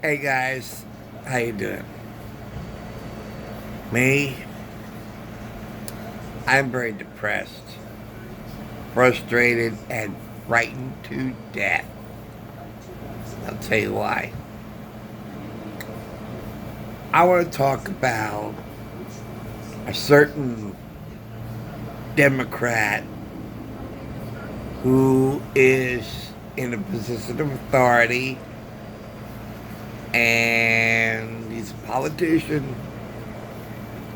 Hey guys, how you doing? Me? I'm very depressed, frustrated, and frightened to death. I'll tell you why. I want to talk about a certain Democrat who is in a position of authority and he's a politician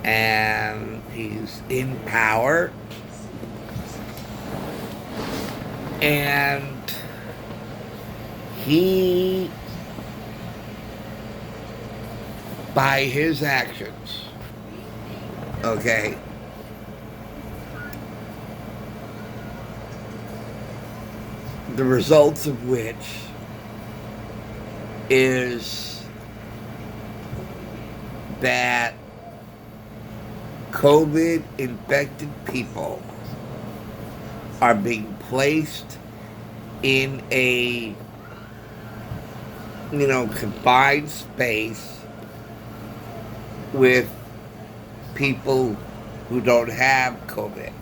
and he's in power and he, by his actions, okay, the results of which is that COVID infected people are being placed in a confined space with people who don't have COVID,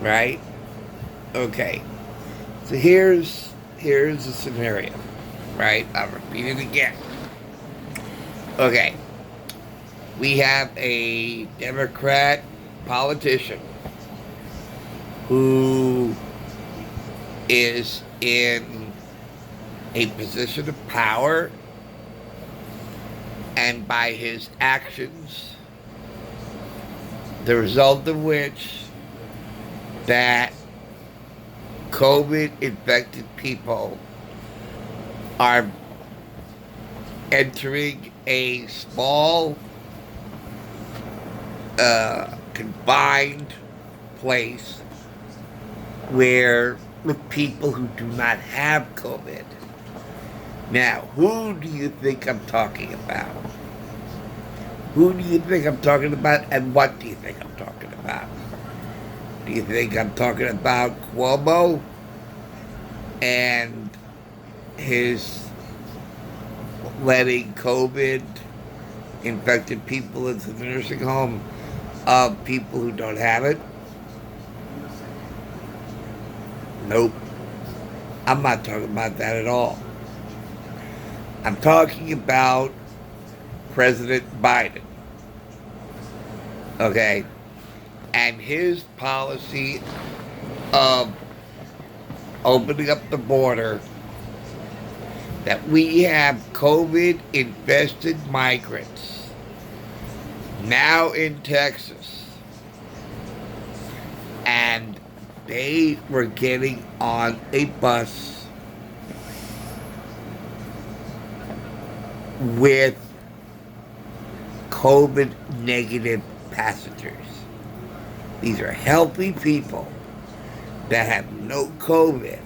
right? Okay. So here's the scenario, right? I'll repeat it again. Okay. We have a Democrat politician who is in a position of power, and by his actions, the result of which that COVID infected people are entering a small, confined place where with people who do not have COVID. Now, who do you think I'm talking about? Who do you think I'm talking about, and what do you think I'm talking about? Do you think I'm talking about Cuomo and his letting COVID infected people into the nursing home of people who don't have it? Nope. I'm not talking about that at all. I'm talking about President Biden, okay, and his policy of opening up the border, that we have COVID infested migrants now in Texas, and they were getting on a bus with COVID negative passengers. These are healthy people that have no COVID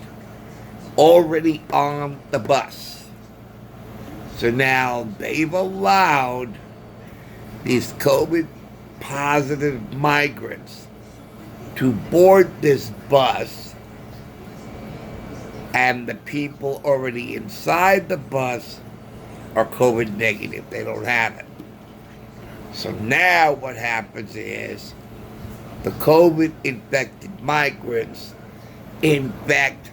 already on the bus. So now they've allowed these COVID positive migrants to board this bus, and the people already inside the bus are COVID negative. They don't have it. So now what happens is the COVID infected migrants infect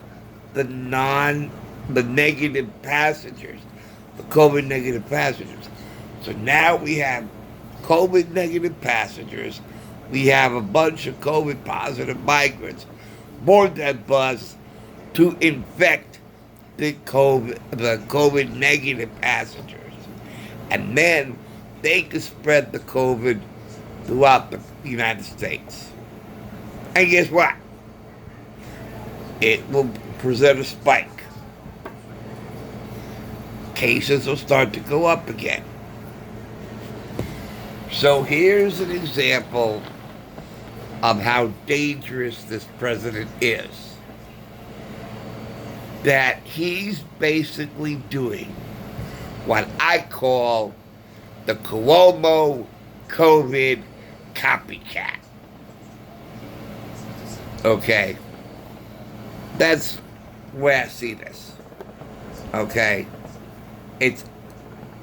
the negative passengers, the COVID negative passengers. So now we have COVID negative passengers. We have a bunch of COVID positive migrants board that bus to infect the COVID negative passengers. And then they can spread the COVID throughout the United States. And guess what? It will present a spike. Cases will start to go up again. So here's an example of how dangerous this president is. That he's basically doing what I call the Cuomo COVID copycat. Okay? That's where I see this. Okay? It's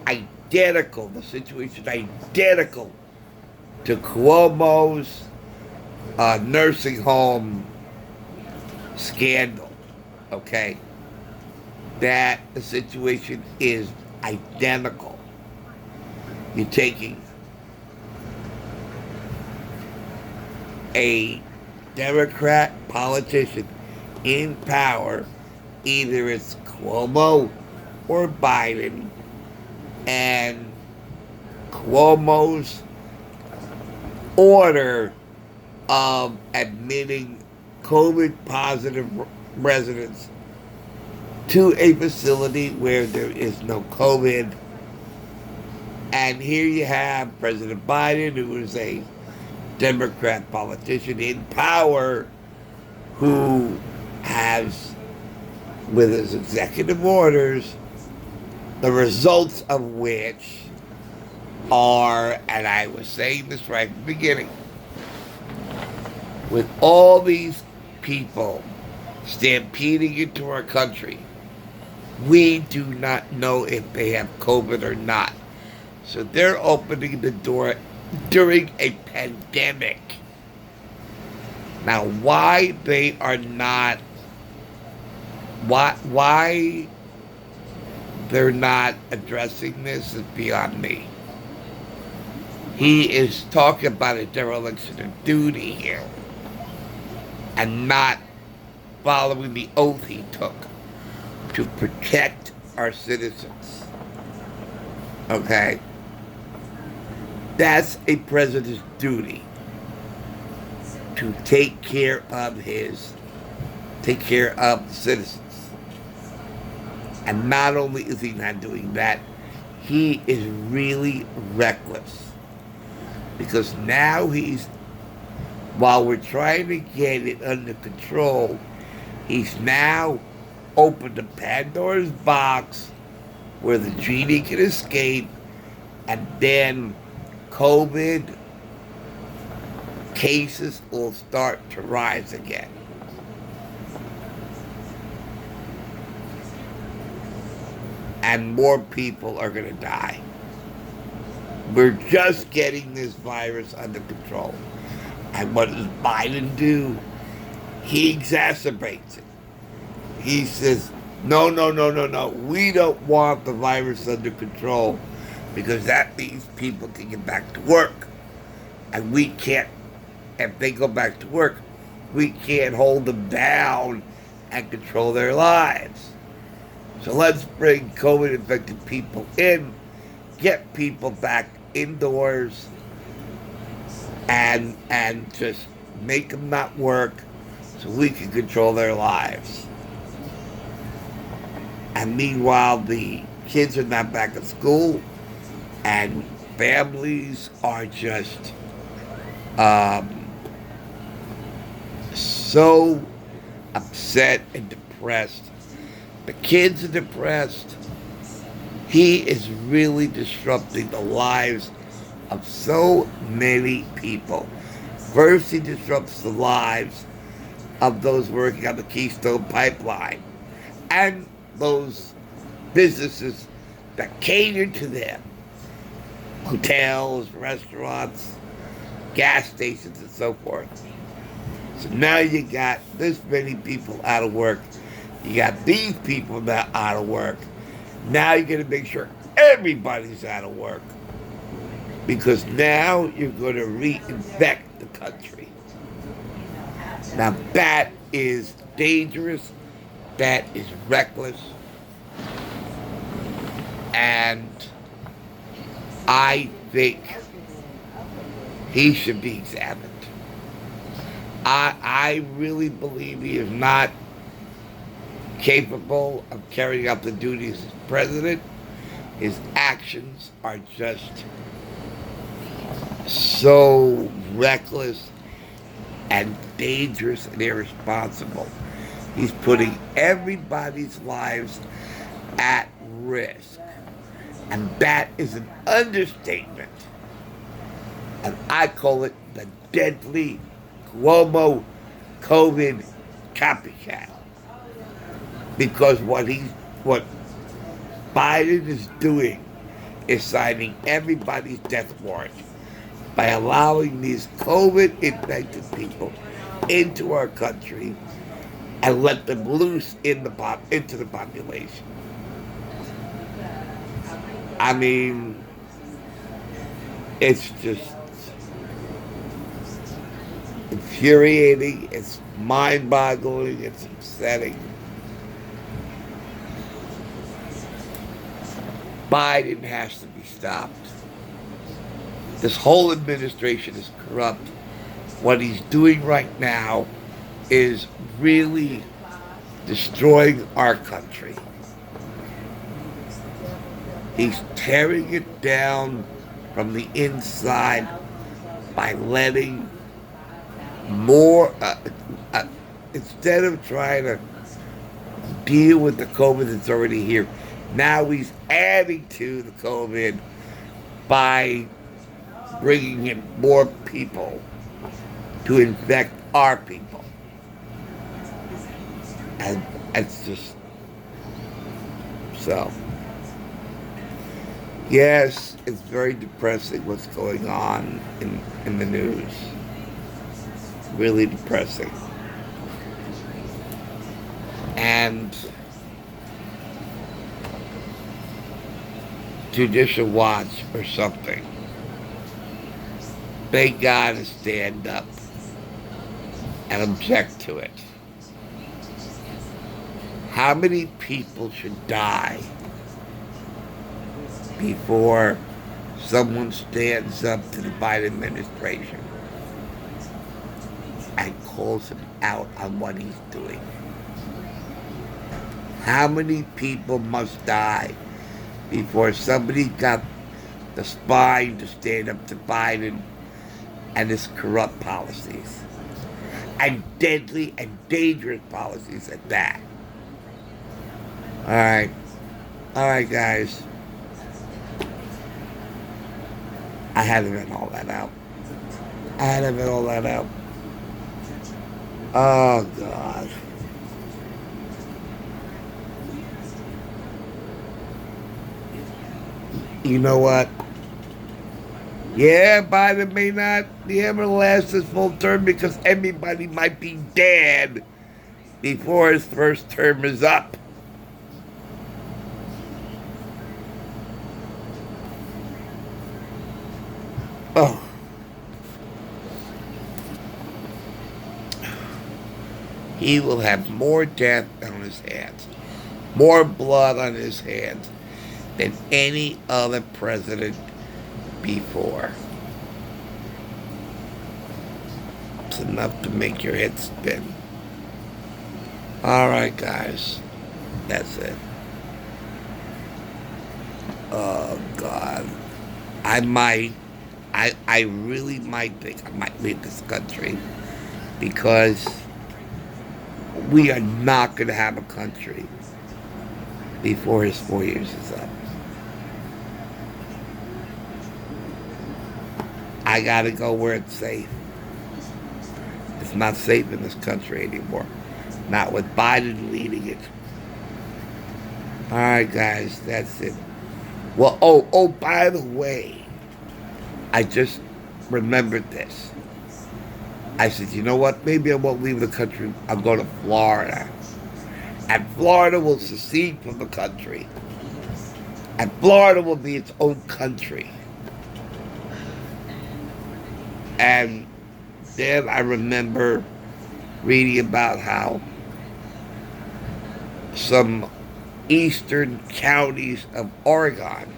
identical, the situation identical to Cuomo's nursing home scandal. Okay? That the situation is identical. You're taking a Democrat politician in power, either it's Cuomo or Biden, and Cuomo's order of admitting COVID positive residents to a facility where there is no COVID. And here you have President Biden, who is a Democrat politician in power, who has, with his executive orders, the results of which are, and I was saying this right at the beginning, with all these people stampeding into our country, we do not know if they have COVID or not. So they're opening the door during a pandemic. Now, why they are not, why they're not addressing this is beyond me. He is talking about a dereliction of duty here and not following the oath he took to protect our citizens. Okay? That's a president's duty, to take care of the citizens. And not only is he not doing that, he is really reckless. Because now while we're trying to get it under control, he's now opened a Pandora's box where the genie can escape, and then COVID cases will start to rise again. And more people are going to die. We're just getting this virus under control. And what does Biden do? He exacerbates it. He says, no. We don't want the virus under control because that means people can get back to work. And we can't, if they go back to work, we can't hold them down and control their lives. So let's bring COVID-infected people in, get people back indoors, and just make them not work so we can control their lives. And meanwhile, the kids are not back at school, and families are just so upset and depressed. The kids are depressed. He is really disrupting the lives of so many people. First, he disrupts the lives of those working on the Keystone Pipeline and those businesses that cater to them. Hotels, restaurants, gas stations, and so forth. So now you got this many people out of work. You got these people now out of work. Now you're going to make sure everybody's out of work. Because now you're going to reinfect the country. Now that is dangerous. That is reckless. And I think he should be examined. I really believe he is not capable of carrying out the duties as president. His actions are just so reckless and dangerous and irresponsible. He's putting everybody's lives at risk. And that is an understatement. And I call it the deadly Cuomo COVID copycat. Because what Biden is doing is signing everybody's death warrant by allowing these COVID-infected people into our country and let them loose into the population. I mean, it's just infuriating, it's mind-boggling, it's upsetting. Biden has to be stopped. This whole administration is corrupt. What he's doing right now is really destroying our country. He's tearing it down from the inside by letting more, instead of trying to deal with the COVID that's already here, now he's adding to the COVID by bringing in more people to infect our people. And it's just so. Yes, it's very depressing what's going on in the news. Really depressing. And Judicial Watch or something. They gotta stand up and object to it. How many people should die before someone stands up to the Biden administration and calls him out on what he's doing? How many people must die before somebody got the spine to stand up to Biden and his corrupt policies? And deadly and dangerous policies at that. Alright, guys. I had to get all that out. Oh, God. You know what? Yeah, Biden may not be able to last his full term because everybody might be dead before his first term is up. Oh. He will have more death on his hands, more blood on his hands than any other president before. It's enough to make your head spin. All right, guys. That's it. Oh, God. I really might think I might leave this country because we are not going to have a country before his 4 years is up. I got to go where it's safe. It's not safe in this country anymore. Not with Biden leading it. All right, guys, that's it. Well, oh, by the way, I just remembered this. I said, you know what? Maybe I won't leave the country. I'll go to Florida. And Florida will secede from the country. And Florida will be its own country. And then I remember reading about how some eastern counties of Oregon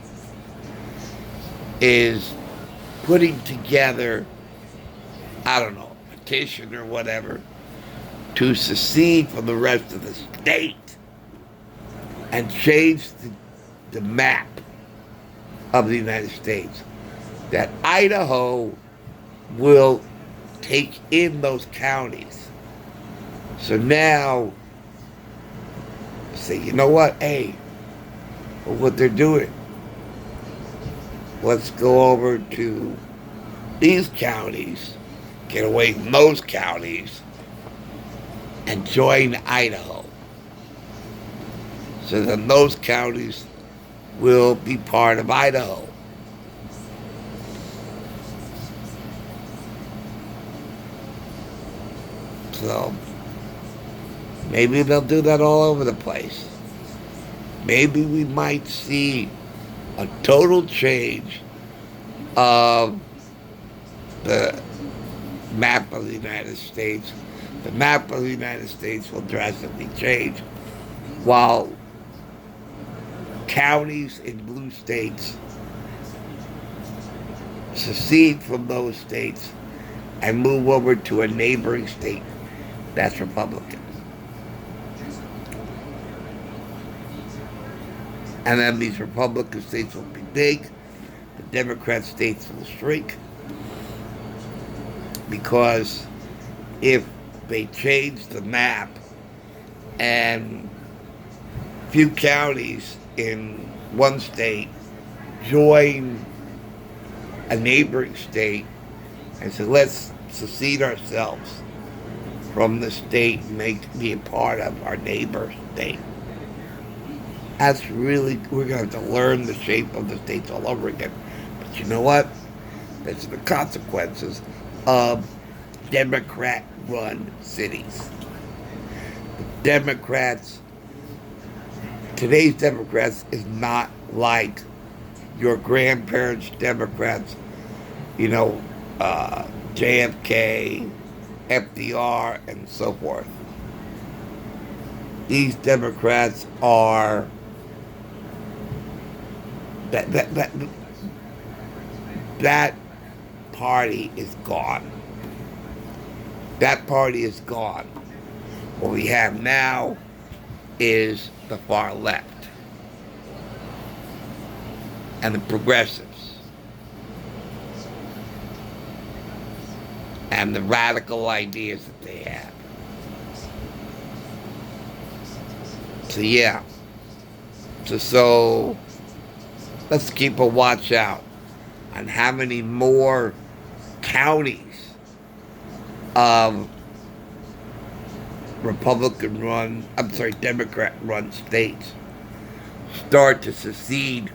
is putting together, I don't know, a petition or whatever, to secede from the rest of the state and change the map of the United States. That Idaho will take in those counties. So now, say, you know what? Hey, what they're doing, let's go over to these counties, get away from those counties, and join Idaho. So then those counties will be part of Idaho. So maybe they'll do that all over the place. Maybe we might see a total change of the map of the United States. The map of the United States will drastically change, while counties in blue states secede from those states and move over to a neighboring state that's Republican. And then these Republican states will be big, the Democrat states will shrink, because if they change the map and few counties in one state join a neighboring state and say, let's secede ourselves from the state and be a part of our neighbor state. That's really, we're going to have to learn the shape of the states all over again. But you know what? That's the consequences of Democrat-run cities. The Democrats, today's Democrats is not like your grandparents' Democrats, JFK, FDR, and so forth. These Democrats are that party is gone. That party is gone. What we have now is the far left and the progressives and the radical ideas that they have. So yeah. So let's keep a watch out on how many more counties of Democrat-run states start to secede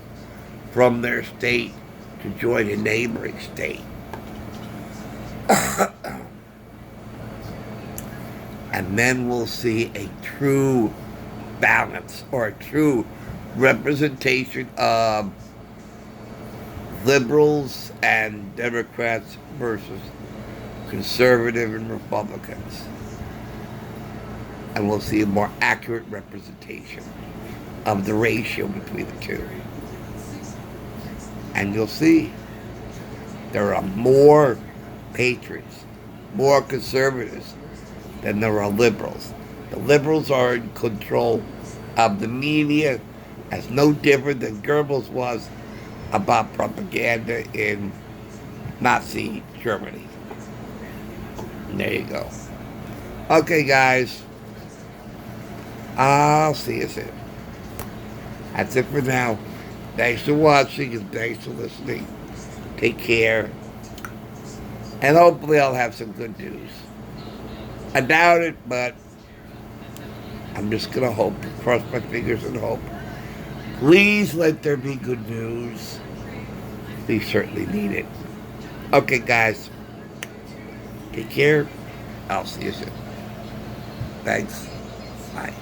from their state to join a neighboring state. And then we'll see a true balance, or a true representation of liberals and Democrats versus conservative and Republicans. And we'll see a more accurate representation of the ratio between the two. And you'll see there are more patriots, more conservatives than there are liberals. The liberals are in control of the media, as no different than Goebbels was about propaganda in Nazi Germany. And there you go. Okay, guys. I'll see you soon. That's it for now. Thanks for watching and thanks for listening. Take care. And hopefully I'll have some good news. I doubt it, but I'm just going to hope. Cross my fingers and hope. Please let there be good news. We certainly need it. Okay, guys. Take care. I'll see you soon. Thanks. Bye.